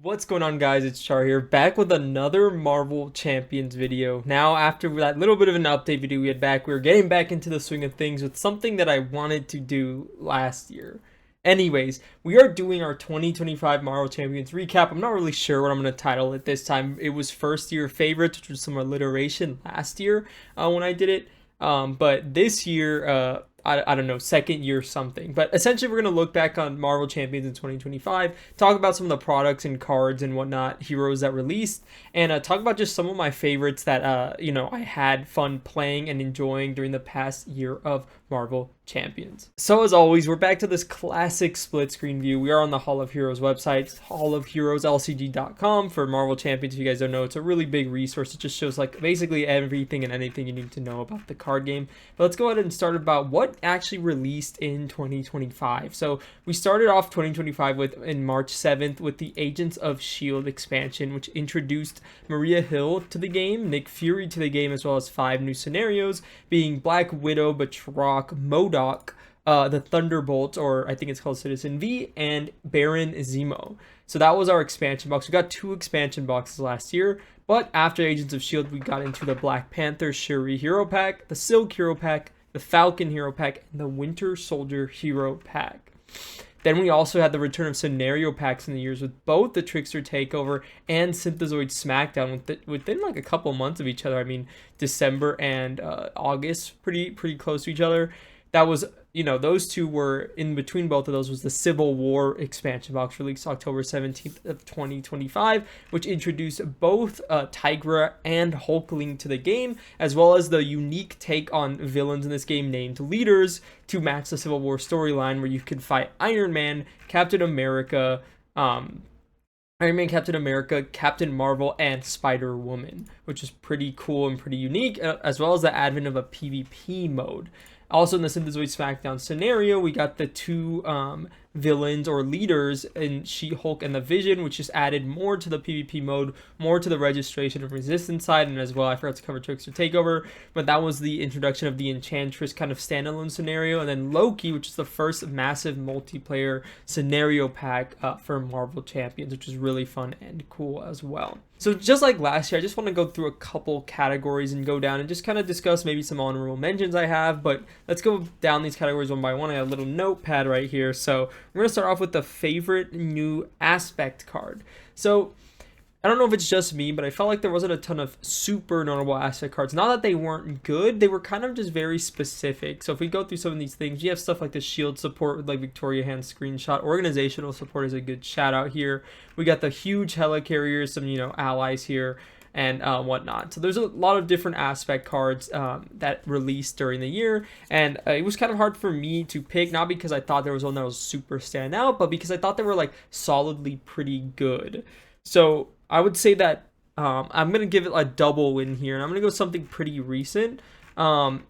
What's going on, guys? It's Char here, back with another Marvel Champions video. Now, after that little bit of an update video we had back, we were getting back into the swing of things with something that I wanted to do last year. Anyways, we are doing our 2025 Marvel Champions recap. I'm not really sure what I'm going to title it this time. It was first year favorites, which was some alliteration last year when I did it. But this year, I don't know, second year something. But essentially, we're going to look back on Marvel Champions in 2025, talk about some of the products and cards and whatnot, heroes that released, and talk about just some of my favorites that, I had fun playing and enjoying during the past year of Marvel Champions. So as always, we're back to this classic split screen view. We are on the Hall of Heroes website, hallofheroeslcg.com for Marvel Champions. If you guys don't know, it's a really big resource. It just shows like basically everything and anything you need to know about the card game. But let's go ahead and start about what actually released in 2025. So we started off 2025 in March 7th with the Agents of S.H.I.E.L.D. expansion, which introduced Maria Hill to the game, Nick Fury to the game, as well as 5 new scenarios, being Black Widow, Batroc, MODOK, the Thunderbolts, or I think it's called Citizen V, and Baron Zemo. So that was our expansion box. We got 2 expansion boxes last year, but after Agents of S.H.I.E.L.D., we got into the Black Panther Shuri Hero Pack, the Silk Hero Pack, the Falcon Hero Pack, and the Winter Soldier Hero Pack. Then we also had the return of scenario packs in the years with both the Trickster Takeover and Synthezoid Smackdown within like a couple months of each other. I mean, December and August, pretty close to each other. That was, those two were in between. Both of those was the Civil War expansion box released October 17th of 2025, which introduced both Tigra and Hulkling to the game, as well as the unique take on villains in this game named Leaders to match the Civil War storyline, where you can fight Iron Man, Captain America, Captain Marvel, and Spider-Woman, which is pretty cool and pretty unique, as well as the advent of a PvP mode. Also in the Synthezoid Smackdown scenario, we got the 2 villains or leaders in She-Hulk and the Vision, which just added more to the PvP mode, more to the registration and resistance side, and as well, I forgot to cover Trickster Takeover, but that was the introduction of the Enchantress kind of standalone scenario, and then Loki, which is the first massive multiplayer scenario pack for Marvel Champions, which is really fun and cool as well. So just like last year, I just want to go through a couple categories and go down and just kind of discuss maybe some honorable mentions I have, but let's go down these categories one by one. I have a little notepad right here. So we're going to start off with the favorite new aspect card. So I don't know if it's just me, but I felt like there wasn't a ton of super notable aspect cards. Not that they weren't good, they were kind of just very specific. So if we go through some of these things, you have stuff like the shield support with like Victoria Hand screenshot. Organizational support is a good shout out here. We got the huge helicarriers, some, allies here, and whatnot. So there's a lot of different aspect cards that released during the year, and it was kind of hard for me to pick, not because I thought there was one that was super standout, but because I thought they were like solidly pretty good. So I would say that I'm going to give it a double win here, and I'm going to go something pretty recent. When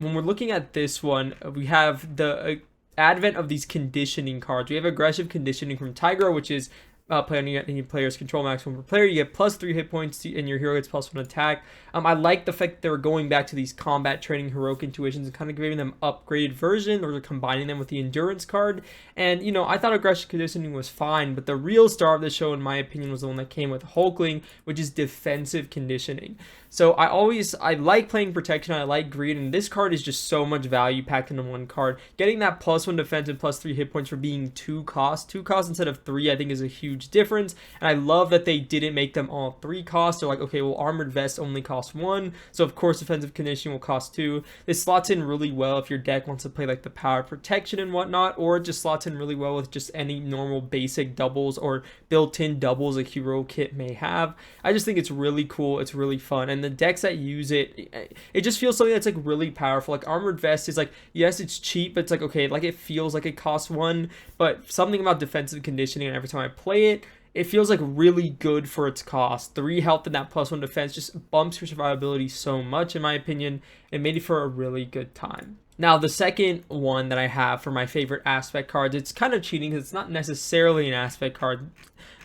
we're looking at this one, we have the advent of these conditioning cards. We have aggressive conditioning from Tigra, which is play on any player's control maximum per player. You get +3 hit points and your hero gets +1 attack. I like the fact that they were going back to these combat training heroic intuitions and kind of giving them upgraded version, or combining them with the endurance card. And I thought aggressive conditioning was fine, but the real star of the show in my opinion was the one that came with Hulkling, which is defensive conditioning. So I like playing protection, I like greed, and this card is just so much value packed into one card. Getting that +1 defense and +3 hit points for being 2 costs instead of 3, I think is a huge difference. And I love that they didn't make them all 3 costs. They're like, okay, well, armored vest only costs 1, so of course defensive conditioning will cost 2. This slots in really well if your deck wants to play like the power protection and whatnot, or it just slots in really well with just any normal basic doubles or built-in doubles a hero kit may have. I just think it's really cool, it's really fun, and the decks that use it just feels something that's like really powerful. Like armored vest is like, yes, it's cheap, but it's like, okay, like it feels like it costs 1, but something about defensive conditioning, and every time I play it, it feels like really good for its cost. 3 health and that +1 defense just bumps your survivability so much, in my opinion. It made it for a really good time. Now, the second one that I have for my favorite aspect cards, it's kind of cheating because it's not necessarily an aspect card.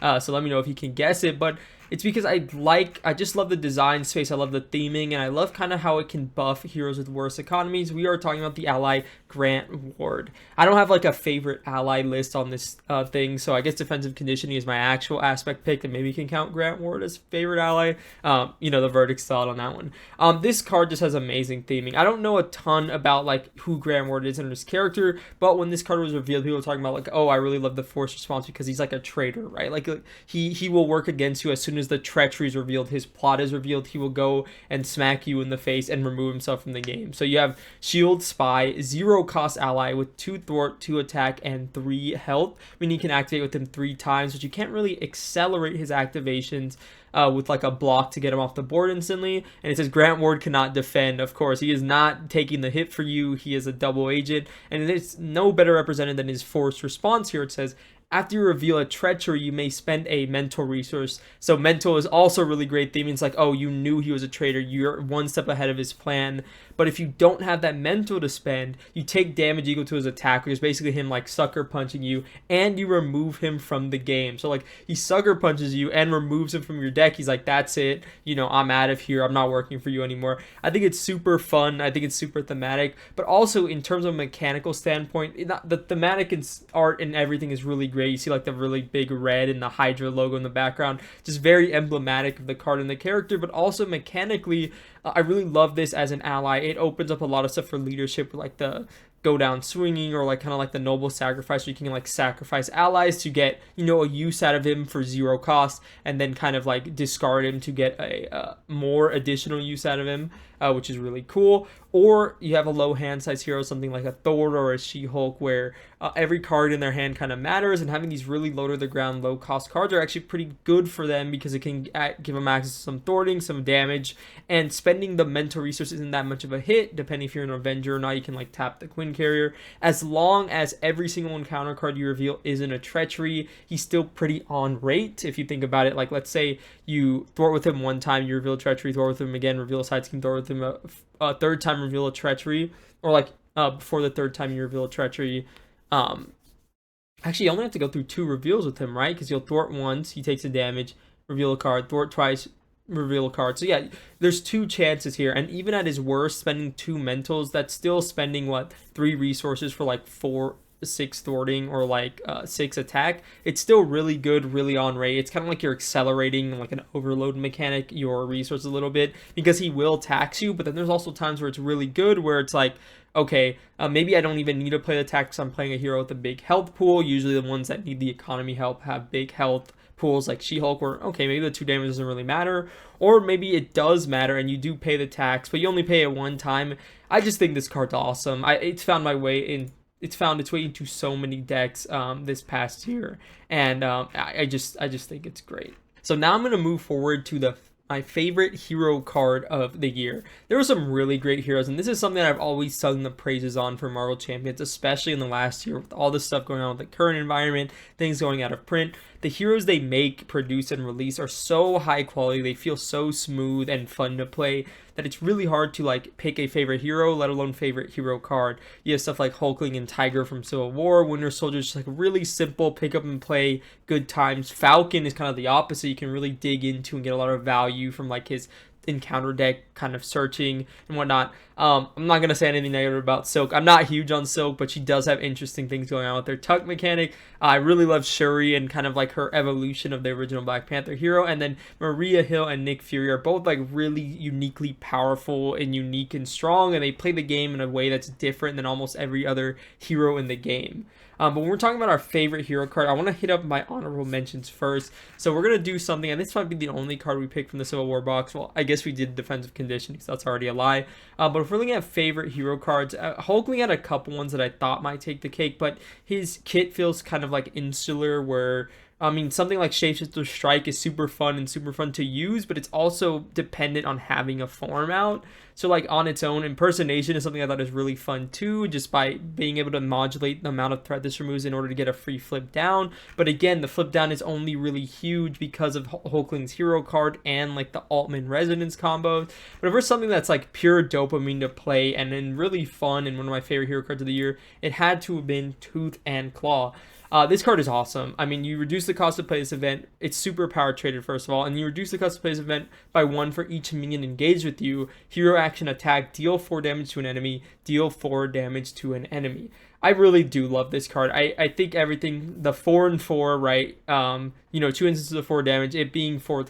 So let me know if you can guess it. But it's because I just love the design space, I love the theming, and I love kind of how it can buff heroes with worse economies. We are talking about the ally Grant Ward. I don't have like a favorite ally list on this thing, so I guess defensive conditioning is my actual aspect pick, and maybe you can count Grant Ward as favorite ally. The verdict's out on that one. This card just has amazing theming. I don't know a ton about like who Grant Ward is in his character, but when this card was revealed, people were talking about like, oh, I really love the force response because he's like a traitor, right? Like he will work against you as soon as the treachery is revealed, his plot is revealed, he will go and smack you in the face and remove himself from the game. So you have Shield Spy, 0 cost ally with 2 thwart, 2 attack, and 3 health. I mean, you can activate with him 3 times, but you can't really accelerate his activations with like a block to get him off the board instantly. And it says Grant Ward cannot defend. Of course, he is not taking the hit for you. He is a double agent, and it's no better represented than his forced response here. It says, after you reveal a treachery, you may spend a mental resource. So mental is also really great theme. It's like, oh, you knew he was a traitor. You're one step ahead of his plan. But if you don't have that mental to spend, you take damage equal to his attack, which is basically him like sucker punching you, and you remove him from the game. So like he sucker punches you and removes him from your deck. He's like, that's it. I'm out of here. I'm not working for you anymore. I think it's super fun. I think it's super thematic. But also in terms of a mechanical standpoint, the thematic and art and everything is really great. You see like the really big red and the Hydra logo in the background, just very emblematic of the card and the character. But also mechanically, I really love this as an ally. It opens up a lot of stuff for leadership, like the go down swinging, or like kind of like the noble sacrifice, where you can like sacrifice allies to get a use out of him for 0 cost, and then kind of like discard him to get a more additional use out of him, which is really cool. Or you have a low hand size hero, something like a Thor or a She-Hulk, where every card in their hand kind of matters, and having these really low to the ground, low cost cards are actually pretty good for them because it can give them access to some thwarting, some damage, and spending the mental resource isn't that much of a hit, depending if you're an Avenger or not. You can like tap the Quinn Carrier. As long as every single encounter card you reveal isn't a treachery, he's still pretty on rate. If you think about it, like let's say you thwart with him one time, you reveal a treachery, thwart with him again, reveal a side scheme, thwart with him a third time, reveal a treachery, or like before the third time you reveal a treachery. Actually, you only have to go through 2 reveals with him, right? Because you'll thwart once, he takes a damage, reveal a card, thwart twice, reveal a card. So yeah, there's 2 chances here, and even at his worst, spending 2 mentals, that's still spending 3 resources for like 6 thwarting or like 6 attack. It's still really good, really on rate. It's kind of like you're accelerating like an overload mechanic your resources a little bit, because he will tax you. But then there's also times where it's really good, where it's like, okay, maybe I don't even need to play the tax. I'm playing a hero with a big health pool. Usually the ones that need the economy help have big health pools, like She-Hulk, where okay, maybe the 2 damage doesn't really matter, or maybe it does matter and you do pay the tax, but you only pay it one time. I just think this card's awesome. It's found its way into so many decks this past year, and I just think it's great. So now I'm gonna move forward to my favorite hero card of the year. There were some really great heroes, and this is something that I've always sung the praises on for Marvel Champions, especially in the last year with all this stuff going on with the current environment, things going out of print. The heroes they make, produce, and release are so high quality, they feel so smooth and fun to play, that it's really hard to like pick a favorite hero, let alone favorite hero card. You have stuff like Hulkling and Tiger from Civil War. Winter Soldier is just like really simple, pick up and play, good times. Falcon is kind of the opposite. You can really dig into and get a lot of value from like his encounter deck kind of searching and whatnot. I'm not going to say anything negative about Silk. I'm not huge on Silk, but she does have interesting things going on with her tuck mechanic. I really love Shuri and kind of like her evolution of the original Black Panther hero. And then Maria Hill and Nick Fury are both like really uniquely powerful and unique and strong, and they play the game in a way that's different than almost every other hero in the game. But when we're talking about our favorite hero card, I want to hit up my honorable mentions first. So we're going to do something, and this might be the only card we picked from the Civil War box. Well, I guess we did defensive condition because that's already a lie. But if we're looking at favorite hero cards, Hulkling had a couple ones that I thought might take the cake, but his kit feels kind of like insular, where something like Shapeshifter Strike is super fun to use, but it's also dependent on having a form out. So like on its own, Impersonation is something I thought is really fun too, just by being able to modulate the amount of threat this removes in order to get a free flip down. But again, the flip down is only really huge because of Hulkling's hero card and like the Altman Resonance combo. But if there's something that's like pure dopamine to play and then really fun and one of my favorite hero cards of the year, it had to have been Tooth and Claw. This card is awesome. I mean, you reduce the cost to play this event. It's super power traded, first of all, and you reduce the cost to play this event by 1 for each minion engaged with you. Hero action attack, deal 4 damage to an enemy, deal 4 damage to an enemy. I really do love this card. I think everything, the 4 and 4, right? 2 instances of 4 damage, it being 4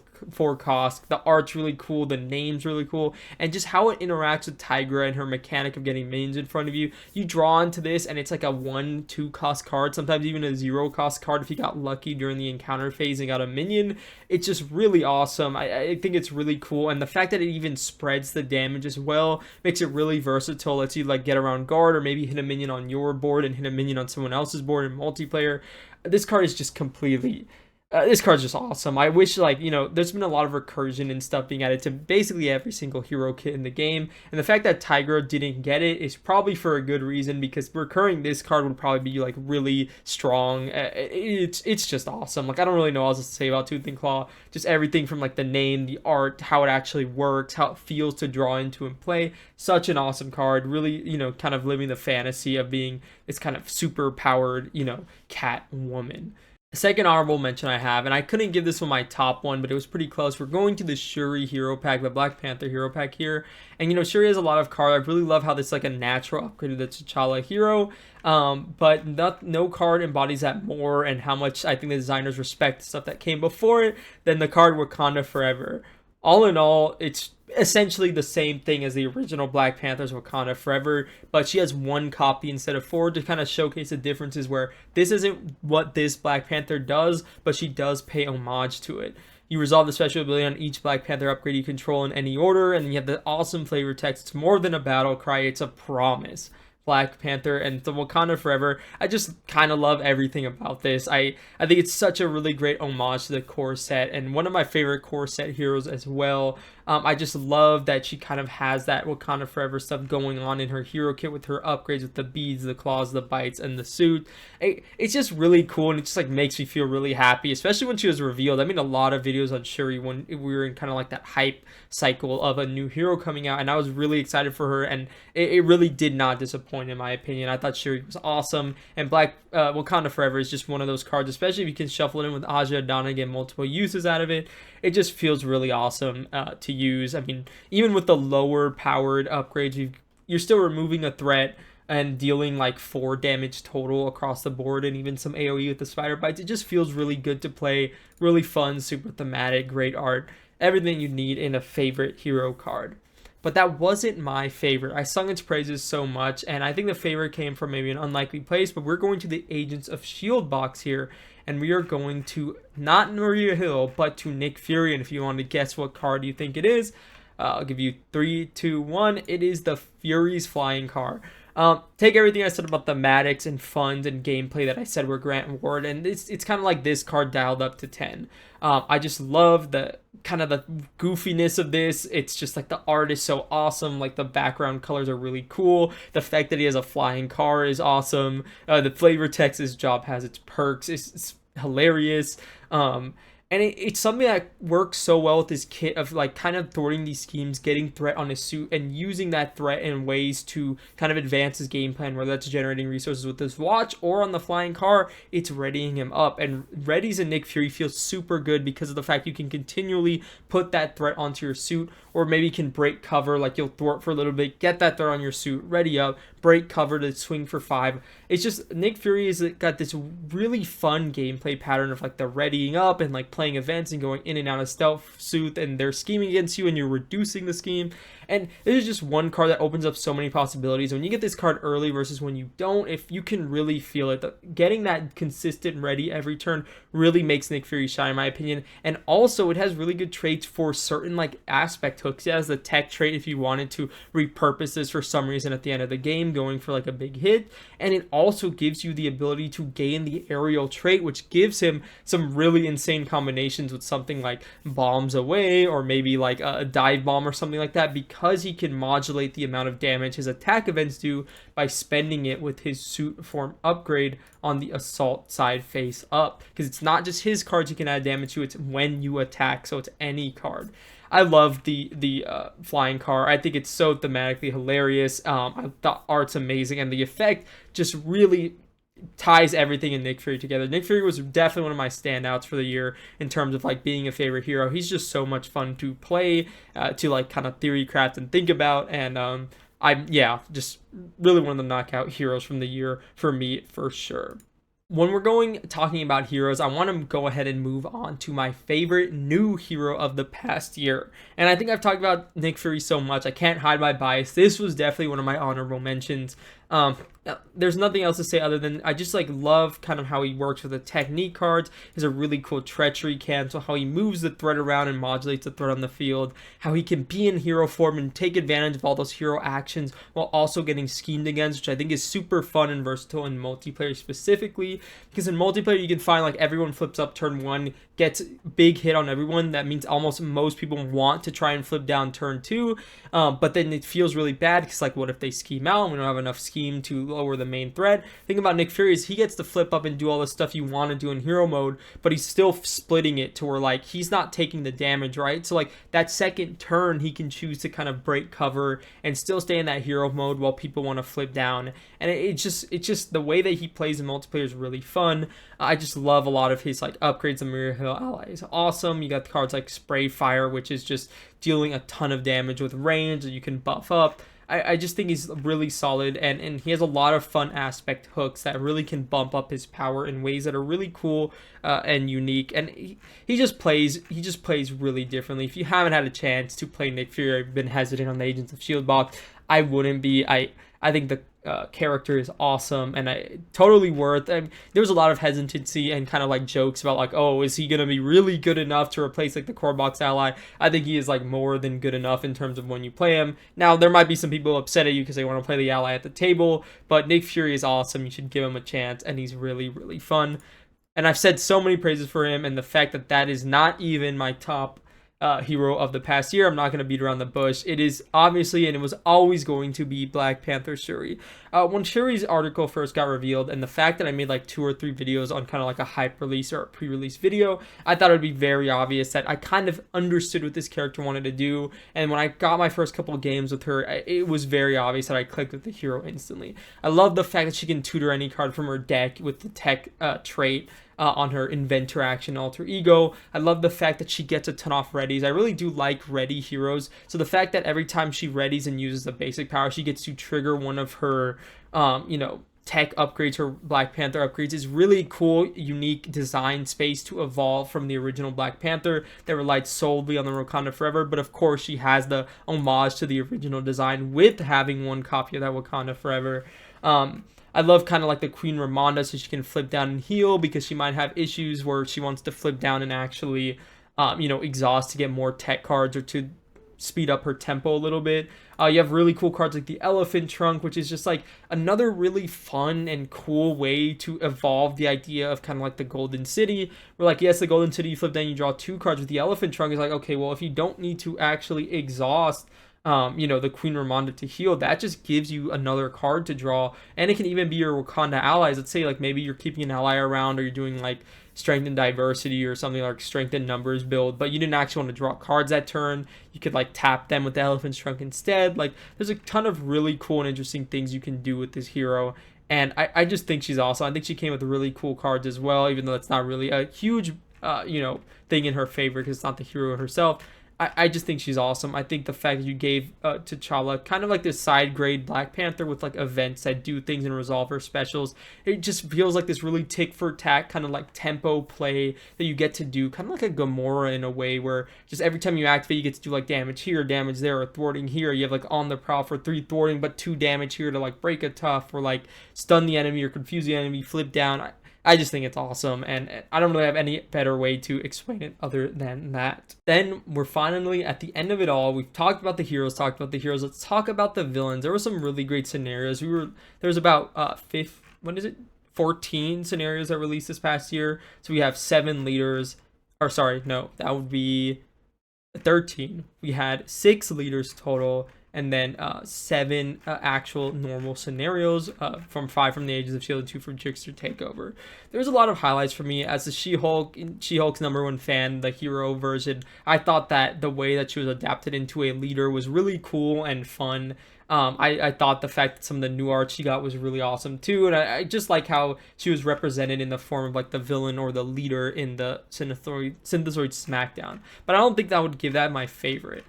cost. The art's really cool, the name's really cool, and just how it interacts with Tigra and her mechanic of getting minions in front of you. You draw into this, and it's like a 1-2 cost card, sometimes even a 0 cost card if you got lucky during the encounter phase and got a minion. It's just really awesome. I think it's really cool, and the fact that it even spreads the damage as well makes it really versatile. Lets you like get around guard or maybe hit a minion on your board and hit a minion on someone else's board in multiplayer. This card is just completely this card's just awesome. I wish, there's been a lot of recursion and stuff being added to basically every single hero kit in the game, and the fact that Tigra didn't get it is probably for a good reason, because recurring this card would probably be like really strong. It's just awesome. Like, I don't really know what else to say about Tooth and Claw. Just everything from like the name, the art, how it actually works, how it feels to draw into and play. Such an awesome card. Really, kind of living the fantasy of being this kind of super powered, cat woman. The second honorable mention I have, and I couldn't give this one my top one, but it was pretty close. We're going to the Shuri hero pack, the Black Panther hero pack here. And, Shuri has a lot of cards. I really love how this is like a natural upgrade to the T'Challa hero. But no card embodies that more, and how much I think the designers respect the stuff that came before it than the card Wakanda Forever. All in all, it's essentially the same thing as the original Black Panther's Wakanda Forever, but she has 1 copy instead of 4 to kind of showcase the differences, where this isn't what this Black Panther does, but she does pay homage to it. You resolve the special ability on each Black Panther upgrade you control in any order, and you have the awesome flavor text. It's more than a battle cry, it's a promise. Black Panther and the Wakanda Forever. I just kind of love everything about this. I think it's such a really great homage to the core set, and one of my favorite core set heroes as well. I just love that she kind of has that Wakanda Forever stuff going on in her hero kit with her upgrades with the beads, the claws, the bites, and the suit. It's just really cool, and it just like makes me feel really happy, especially when she was revealed. I mean, a lot of videos on Shuri when we were in kind of like that hype cycle of a new hero coming out, and I was really excited for her, and it really did not disappoint in my opinion. I thought Shuri was awesome, and Wakanda Forever is just one of those cards, especially if you can shuffle it in with Aja Adana and get multiple uses out of it. It just feels really awesome to use. I mean, even with the lower powered upgrades, you're still removing a threat and dealing like 4 damage total across the board, and even some AoE with the spider bites. It just feels really good to play, really fun, super thematic, great art, everything you need in a favorite hero card. But that wasn't my favorite. I sung its praises so much, and I think the favorite came from maybe an unlikely place, but we're going to the Agents of S.H.I.E.L.D. box here, and we are going to not Maria Hill, but to Nick Fury. And if you want to guess what card you think it is, I'll give you 3, 2, 1. It is the Fury's flying car. Take everything I said about thematics and funds and gameplay that I said were Grant Ward, and it's kind of like this card dialed up to 10. I just love the kind of the goofiness of this. It's just like the art is so awesome. Like the background colors are really cool. The fact that he has a flying car is awesome. The flavor text, his job has its perks. It's hilarious. And it's something that works so well with this kit of like kind of thwarting these schemes, getting threat on his suit, and using that threat in ways to kind of advance his game plan, whether that's generating resources with his watch or on the flying car, it's readying him up. And readies in Nick Fury feels super good because of the fact you can continually put that threat onto your suit, or maybe you can break cover, like you'll thwart for a little bit, get that threat on your suit, ready up, break cover to swing for 5. It's just, Nick Fury has got this really fun gameplay pattern of like the readying up and like playing events and going in and out of stealth suit, and they're scheming against you and you're reducing the scheme. And this is just one card that opens up so many possibilities. When you get this card early versus when you don't, if you can really feel it, getting that consistent ready every turn really makes Nick Fury shine, in my opinion. And also it has really good traits for certain like aspect hooks. It has the tech trait if you wanted to repurpose this for some reason at the end of the game, going for like a big hit. And it also gives you the ability to gain the aerial trait, which gives him some really insane combinations with something like bombs away, or maybe like a dive bomb or something like that, because he can modulate the amount of damage his attack events do by spending it with his suit form upgrade on the assault side face up. Because it's not just his cards you can add damage to, it's when you attack, so it's any card. I love the flying car. I think it's so thematically hilarious. The art's amazing, and the effect just really ties everything in Nick Fury together. Nick Fury was definitely one of my standouts for the year in terms of like being a favorite hero. He's just so much fun to play, to like kind of theory craft and think about, and I'm just really one of the knockout heroes from the year for me for sure. When we're talking about heroes, I want to go ahead and move on to my favorite new hero of the past year. And I think I've talked about Nick Fury so much, I can't hide my bias. This was definitely one of my honorable mentions. There's nothing else to say other than I just like love kind of how he works with the technique cards. He has a really cool treachery cancel, how he moves the threat around and modulates the threat on the field, how he can be in hero form and take advantage of all those hero actions while also getting schemed against, which I think is super fun and versatile in multiplayer specifically, because in multiplayer you can find like everyone flips up turn 1, gets big hit on everyone. That means almost most people want to try and flip down turn 2, but then it feels really bad because like what if they scheme out and we don't have enough scheme to lower the main threat. Thing about Nick Fury is he gets to flip up and do all the stuff you want to do in hero mode, but he's still splitting it to where like he's not taking the damage, right? So like that second turn he can choose to kind of break cover and still stay in that hero mode while people want to flip down. And it's just the way that he plays in multiplayer is really fun. I just love a lot of his like upgrades. The Mirror Hill ally is awesome. You got the cards like Spray Fire, which is just dealing a ton of damage with range that you can buff up. I just think he's really solid, and he has a lot of fun aspect hooks that really can bump up his power in ways that are really cool and unique. And he just plays really differently. If you haven't had a chance to play Nick Fury, I've been hesitant on the Agents of S.H.I.E.L.D. box, I wouldn't be. I think the character is awesome and totally worth. There was a lot of hesitancy and kind of like jokes about like, oh, is he gonna be really good enough to replace like the core box ally? I think he is like more than good enough in terms of when you play him. Now there might be some people upset at you because they want to play the ally at the table, but Nick Fury is awesome. You should give him a chance, and he's really, really fun. And I've said so many praises for him, and the fact that that is not even my top hero of the past year, I'm not going to beat around the bush. It is obviously, and it was always going to be, Black Panther Shuri. When Shuri's article first got revealed, and the fact that I made like 2 or 3 videos on kind of like a hype release or a pre-release video, I thought it would be very obvious that I kind of understood what this character wanted to do. And when I got my first couple of games with her, it was very obvious that I clicked with the hero instantly. I love the fact that she can tutor any card from her deck with the tech trait on her Inventor action alter ego. I love the fact that she gets a ton off readies. I really do like ready heroes. So the fact that every time she readies and uses a basic power, she gets to trigger one of her, tech upgrades, her Black Panther upgrades, is really cool, unique design space to evolve from the original Black Panther that relied solely on the Wakanda Forever. But of course, she has the homage to the original design with having one copy of that Wakanda Forever. I love kind of like the Queen Ramonda, so she can flip down and heal, because she might have issues where she wants to flip down and actually, exhaust to get more tech cards or to speed up her tempo a little bit. You have really cool cards like the Elephant Trunk, which is just like another really fun and cool way to evolve the idea of kind of like the Golden City. Where like, yes, the Golden City, you flip down, you draw 2 cards. With the Elephant Trunk, is like, okay, well, if you don't need to actually exhaust the Queen Ramonda to heal, that just gives you another card to draw. And it can even be your Wakanda allies. Let's say like maybe you're keeping an ally around, or you're doing like strength and diversity or something like strength and numbers build, but you didn't actually want to draw cards that turn. You could like tap them with the Elephant's Trunk instead. Like, there's a ton of really cool and interesting things you can do with this hero, and I just think she's awesome. I think she came with really cool cards as well, even though it's not really a huge thing in her favor because it's not the hero herself. I just think she's awesome. I think the fact that you gave T'Challa kind of like this side grade Black Panther with like events that do things and resolve her specials, it just feels like this really tick for tack kind of like tempo play that you get to do, kind of like a Gamora in a way, where just every time you activate, you get to do like damage here, damage there, or thwarting here. You have like on the prowl for 3 thwarting, but 2 damage here to like break a tough, or like stun the enemy or confuse the enemy, flip down. I just think it's awesome, and I don't really have any better way to explain it other than that. Then we're finally at the end of it all. We've talked about the heroes, Let's talk about the villains. There were some really great scenarios. There's about 14 scenarios that released this past year. So we have 7 leaders, or sorry, no, that would be 13. We had 6 leaders total, and then 7 actual normal scenarios, from 5 from the Agents of S.H.I.E.L.D. and 2 from Trickster Takeover. There's a lot of highlights for me as a She-Hulk's #1 fan, the hero version. I thought that the way that she was adapted into a leader was really cool and fun. I thought the fact that some of the new art she got was really awesome too, and I just like how she was represented in the form of like the villain or the leader in the Synthezoid Smackdown. But I don't think that would give that my favorite.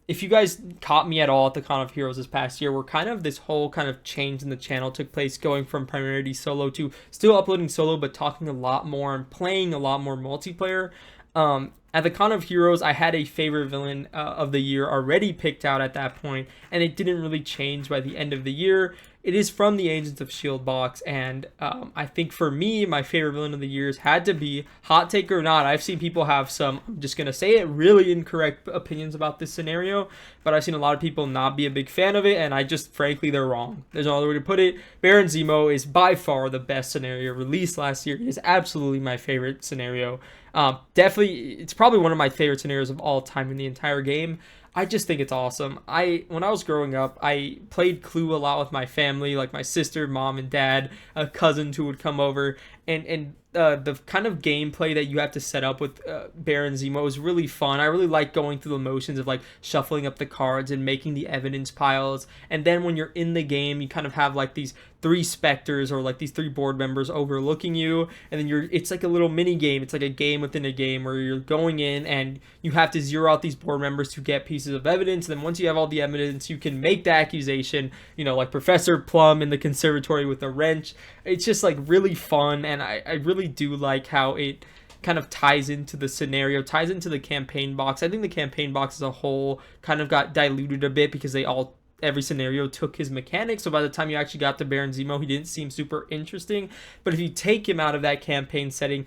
If you guys caught me at all at the Con of Heroes this past year, where kind of this whole kind of change in the channel took place, going from primarily solo to still uploading solo, but talking a lot more and playing a lot more multiplayer. At the Con of Heroes, I had a favorite villain of the year already picked out at that point, and it didn't really change by the end of the year. It is from the Agents of S.H.I.E.L.D. box, and I think for me, my favorite villain of the years had to be, hot take or not, I've seen people have some, I'm just going to say it, really incorrect opinions about this scenario, but I've seen a lot of people not be a big fan of it, and I just, frankly, they're wrong. There's no other way to put it. Baron Zemo is by far the best scenario released last year. It is absolutely my favorite scenario. Definitely, it's probably one of my favorite scenarios of all time in the entire game. I just think it's awesome. When I was growing up, I played Clue a lot with my family, like my sister, mom, and dad, cousins who would come over, and the kind of gameplay that you have to set up with Baron Zemo is really fun. I really like going through the motions of like shuffling up the cards and making the evidence piles, and then when you're in the game, you kind of have like these 3 specters or like these 3 board members overlooking you, and then it's like a little mini game. It's like a game within a game where you're going in and you have to zero out these board members to get pieces of evidence. And then once you have all the evidence, you can make the accusation, like Professor Plum in the conservatory with a wrench. It's just like really fun, and I really do like how it kind of ties into the scenario, ties into the campaign box. I think the campaign box as a whole kind of got diluted a bit because every scenario took his mechanics, so by the time you actually got to Baron Zemo, he didn't seem super interesting. But if you take him out of that campaign setting,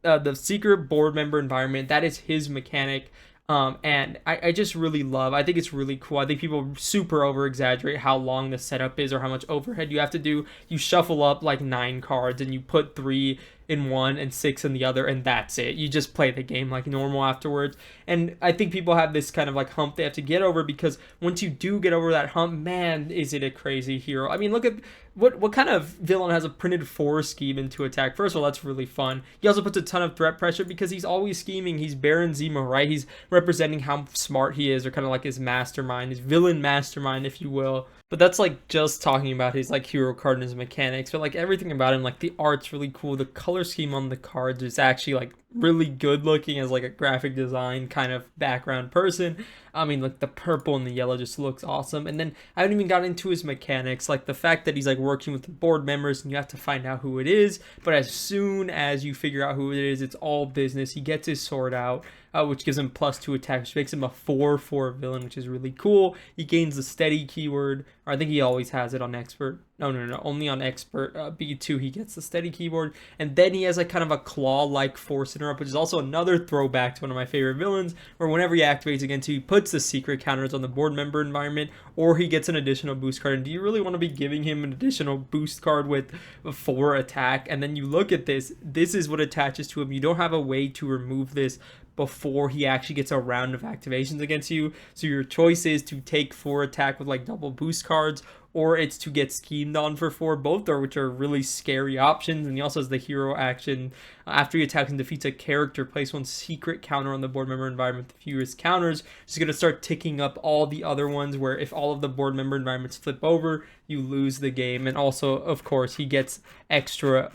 the secret board member environment, that is his mechanic. And I just really I think it's really cool. I think people super over exaggerate how long the setup is or how much overhead you have to do. You shuffle up like 9 cards and you put 3 in one and 6 in the other, and that's it. You just play the game like normal afterwards. And I think people have this kind of like hump they have to get over, because once you do get over that hump, man, is it a crazy hero. I mean, look at what kind of villain has a printed 4 scheme into attack? First of all, that's really fun. He also puts a ton of threat pressure because he's always scheming. He's Baron Zemo, right? He's representing how smart he is, or kind of like his mastermind, his villain mastermind, if you will. But that's like just talking about his like hero card and his mechanics. But like everything about him, like the art's really cool. The color scheme on the cards is actually like really good looking as like a graphic design kind of background person. I mean, like the purple and the yellow just looks awesome. And then I haven't even got into his mechanics, like the fact that he's like working with the board members and you have to find out who it is. But as soon as you figure out who it is, it's all business. He gets his sword out, which gives him +2 attack, which makes him a 4/4 villain, which is really cool. He gains the steady keyword, or I think he always has it on expert. No, only on expert B2 he gets the steady keyboard. And then he has like kind of a claw-like force interrupt, which is also another throwback to one of my favorite villains, where whenever he activates against you, he puts the secret counters on the board member environment, or he gets an additional boost card. And do you really want to be giving him an additional boost card with 4 attack? And then you look at this is what attaches to him. You don't have a way to remove this before he actually gets a round of activations against you. So your choice is to take 4 attack with like double boost cards, or it's to get schemed on for 4, which are really scary options. And he also has the hero action. After he attacks and defeats a character, place 1 secret counter on the board member environment with the fewest counters. He's going to start ticking up all the other ones, where if all of the board member environments flip over, you lose the game. And also, of course, he gets extra,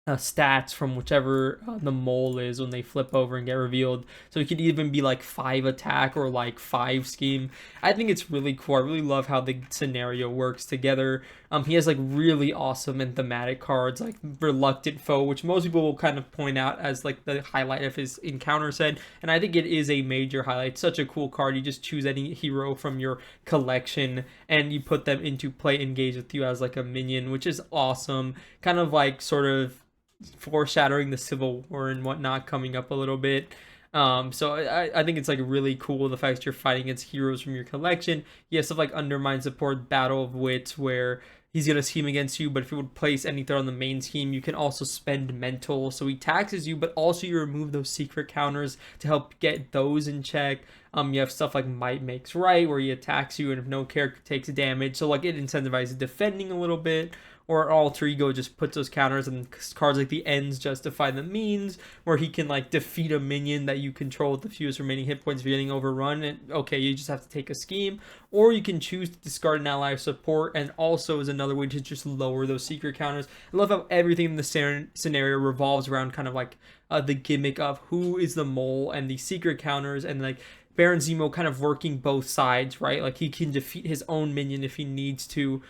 stats from whichever the mole is when they flip over and get revealed. So it could even be like 5 attack or like 5 scheme. I think it's really cool. I really love how the scenario works together. He has like really awesome and thematic cards like Reluctant Foe, which most people will kind of point out as like the highlight of his encounter set, and I think it is a major highlight. Such a cool card. You just choose any hero from your collection and you put them into play, engage with you as like a minion, which is awesome. Kind of like sort of foreshadowing the Civil War and whatnot coming up a little bit. So I think it's like really cool, the fact that you're fighting against heroes from your collection. You have stuff like Undermine Support, Battle of Wits, where he's going to scheme against you, but if you would place any threat on the main scheme, you can also spend Mental. So he taxes you, but also you remove those secret counters to help get those in check. You have stuff like Might Makes Right, where he attacks you, and if no character takes damage, so like it incentivizes defending a little bit. or alter ego just puts those counters, and cards like the ends justify the means, where he can like defeat a minion that you control with the fewest remaining hit points if you're getting overrun, and okay, you just have to take a scheme. Or you can choose to discard an ally support, and also is another way to just lower those secret counters. I love how everything in the scenario revolves around kind of like the gimmick of who is the mole and the secret counters, and like Baron Zemo kind of working both sides, right? Like he can defeat his own minion if he needs to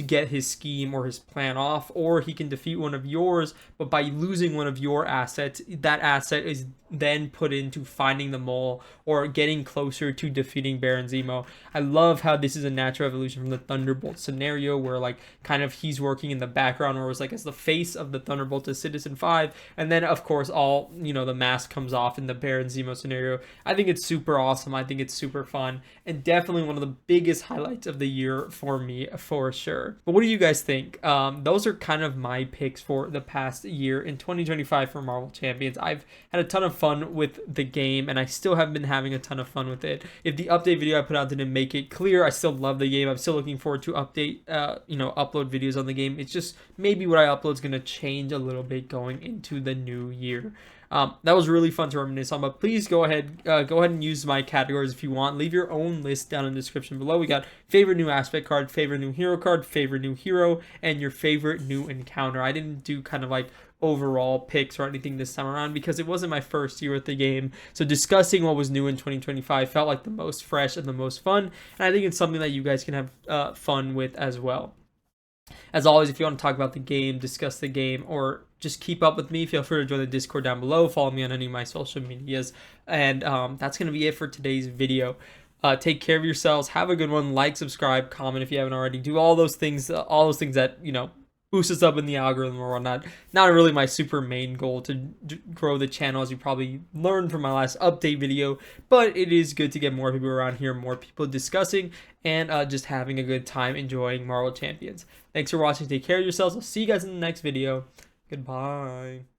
get his scheme or his plan off, or he can defeat one of yours, but by losing one of your assets, that asset is then put into finding the mole or getting closer to defeating Baron Zemo. I love how this is a natural evolution from the Thunderbolt scenario, where like kind of he's working in the background, or was like as the face of the Thunderbolt as Citizen 5, and then of course all the mask comes off in the Baron Zemo scenario. I think it's super awesome. I think it's super fun, and definitely one of the biggest highlights of the year for me, for sure. But what do you guys think? Those are kind of my picks for the past year in 2025 for Marvel Champions. I've had a ton of fun with the game, and I still have been having a ton of fun with it. If the update video I put out didn't make it clear, I still love the game. I'm still looking forward to upload videos on the game. It's just maybe what I upload is going to change a little bit going into the new year. That was really fun to reminisce on, but please go ahead and use my categories if you want. Leave your own list down in the description below. We got favorite new aspect card, favorite new hero card, favorite new hero, and your favorite new encounter. I didn't do kind of like overall picks or anything this time around because it wasn't my first year with the game. So discussing what was new in 2025 felt like the most fresh and the most fun, and I think it's something that you guys can have fun with as well. As always, if you want to talk about the game, discuss the game, or just keep up with me, feel free to join the Discord down below. Follow me on any of my social medias. And that's going to be it for today's video. Take care of yourselves. Have a good one. Like, subscribe, comment if you haven't already. Do all those things that, boost us up in the algorithm or whatnot. Not really my super main goal to grow the channel, as you probably learned from my last update video, but it is good to get more people around here, more people discussing, and just having a good time enjoying Marvel Champions. Thanks for watching. Take care of yourselves. I'll see you guys in the next video. Goodbye.